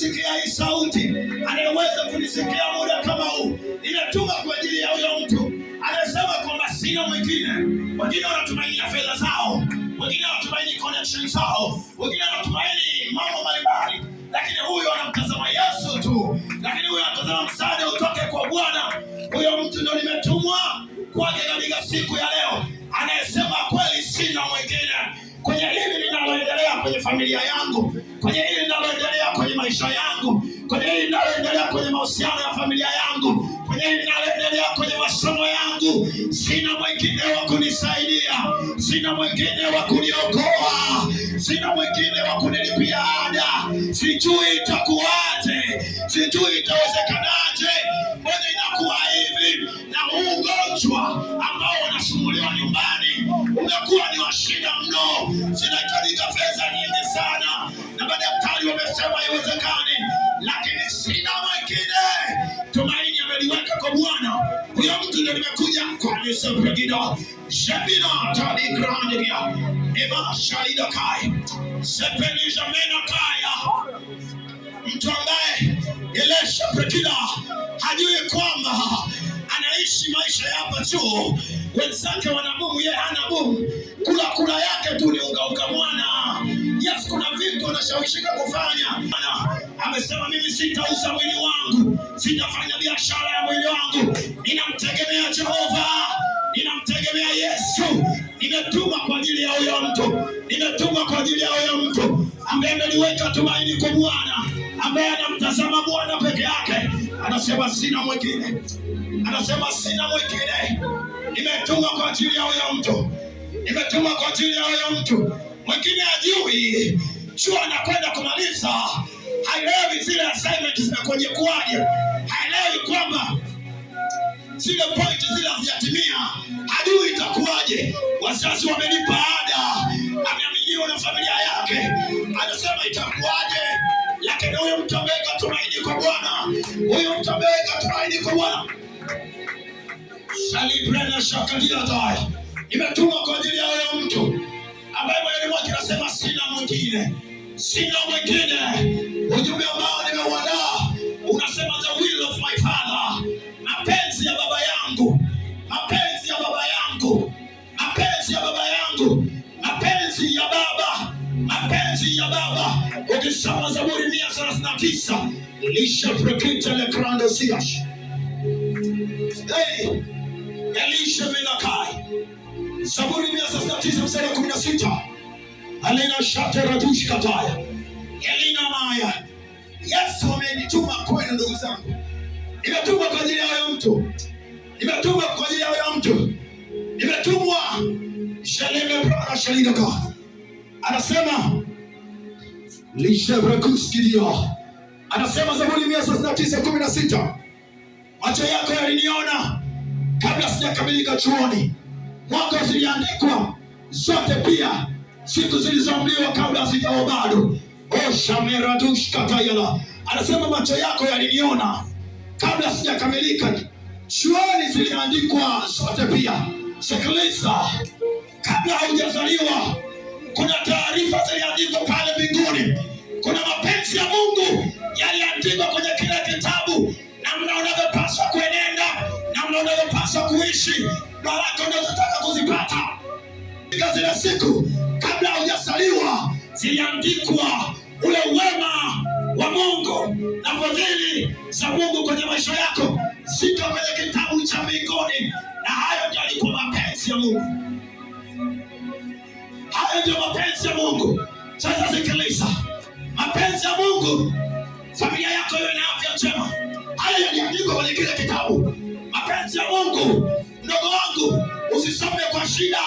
anaisikia hii sauti, anayeweza kunisikia muda kama huu, nimetuma kwa ajili ya huyo mtu anasema kwamba sina mwingine. Wengine wanatumainia fedha zao, wengine wanatumaini connection zao, wengine wanatumaini mambo mbalimbali, lakini huyo anamtazama Yesu tu, lakini huyo anatazama msaada utoke kwa Bwana. Huyo mtu ndio nimetumwa kwake katika siku ya leo, anayesema kweli sina mwingine kwenye hili linaloendelea kwenye familia yangu, kwenye hili linaloendelea kwenye maisha yangu, kwenye hili linaloendelea kwenye mahusiano ya familia yangu, kwenye hili linaloendelea kwenye masomo yangu. Sina mwingine wa kunisaidia, sina mwingine wa kuniokoa, sina mwingine wa kunilipia ada. Sijui itakuwaje, sijui itawezekanaje, mbona inakuwa hivi. Na huu ugonjwa ambao unasumbuliwa nyumbani umekuwa ni wa shida mno, zinahitajika fedha nyingi sana, na madaktari wamesema haiwezekani, lakini sina mwingine. Tumaini ameliweka kwa Bwana. Huyo mtu ndio nimekuja kwa Yesu Pregido. Shebina tadi grandia. Ema shalida kai. Sepeni jamena kaya. Mtu ambaye Elisha Pregido hajui kwamba anaishi maisha ya hapa tu. Wenzake wanabumu, yeye hana bumu. Kula yake tu ni unga mwana. Yes, kuna vitu anashawishika kufanya. Amesema mimi sitauza mwili wangu, sitafanya biashara ya mwili wangu. Ninamtegemea Jehova, ninamtegemea Yesu. Nimetuma kwa ajili ya huyo mtu, nimetuma kwa ajili ya huyo mtu ambaye ameliweka tumaini kwa Bwana, ambaye anamtazama Bwana peke yake. Anasema sina mwingine, anasema sina mwingine. Nimetuma kwa ajili ya huyo mtu, nimetuma kwa ajili ya huyo mtu. Mwingine ajui chuo anakwenda kumaliza, haelewi zile assignment zinakoje kuaje, haelewi kwamba zile point zile hazijatimia, hajui itakuwaje. Wazazi wamelipa ada, ameaminiwa na familia yake, anasema itakuwaje. Lakini huyo mtu ameweka tumaini kwa Bwana, huyo mtu ameweka tumaini kwa Bwana. Salibrena shakalia dai. Nimetuma kwa ajili ya huyo mtu ambaye moyoni mwake anasema sina mwingine, sina mwingine. Ujumbe ambao nimeuandaa unasema the will of my father, mapenzi ya baba yangu, mapenzi ya baba yangu, mapenzi ya baba yangu, mapenzi ya baba, mapenzi ya baba. Ukisoma Zaburi 139, Elisha Prekita le Grande Siash. Hey, Elisha Menakai. Zaburi 139 mstari wa 16. Alina shate radush kataya. Elina maya. Yesu amenituma kwenu ndugu zangu. Nimetuma kwa ajili ya huyo mtu. Nimetuma kwa ajili ya huyo mtu. Nimetumwa shaleme brana shalidaka. Anasema Lishebrakuskidia. Anasema Zaburi 139:16. Macho yako yaliniona kabla sijakamilika chuoni. Mwaka ziliandikwa zote pia, siku zilizoamliwa kabla sijawa bado. Shameradush katayala. Anasema macho yako yaliniona kabla sijakamilika chuoni, ziliandikwa zote pia. Sikiliza, kabla hujazaliwa kuna taarifa ziliandikwa pale mbinguni. Kuna mapenzi ya Mungu yaliandikwa kwenye kila kitabu, namna unavyopaswa kuenenda, namna unavyopaswa kuishi, baraka unazotaka kuzipata. Katika zile siku kabla hujazaliwa ziliandikwa ule wema wa Mungu na fadhili za Mungu kwenye maisha yako, ziko kwenye kitabu cha mbinguni. Na hayo ndio yalikuwa mapenzi ya Mungu, hayo ndio mapenzi ya Mungu. Sasa sikiliza, mapenzi ya Mungu, familia yako iwe na afya njema, hayo yaliandikwa kwenye kile kitabu. Mapenzi ya Mungu, ndugu wangu, usisome kwa shida.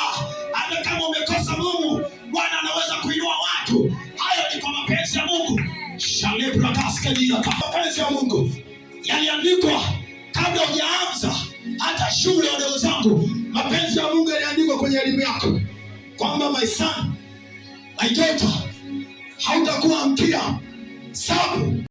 Hata kama umekosa Mungu, Bwana anaweza kuinua watu. Hayo ni kwa mapenzi ya Mungu. Mapenzi ya Mungu yaliandikwa kabla hujaanza hata shule. Ndugu zangu, mapenzi ya Mungu yaliandikwa kwenye elimu yako, kwamba my son, my daughter, hautakuwa mkia sababu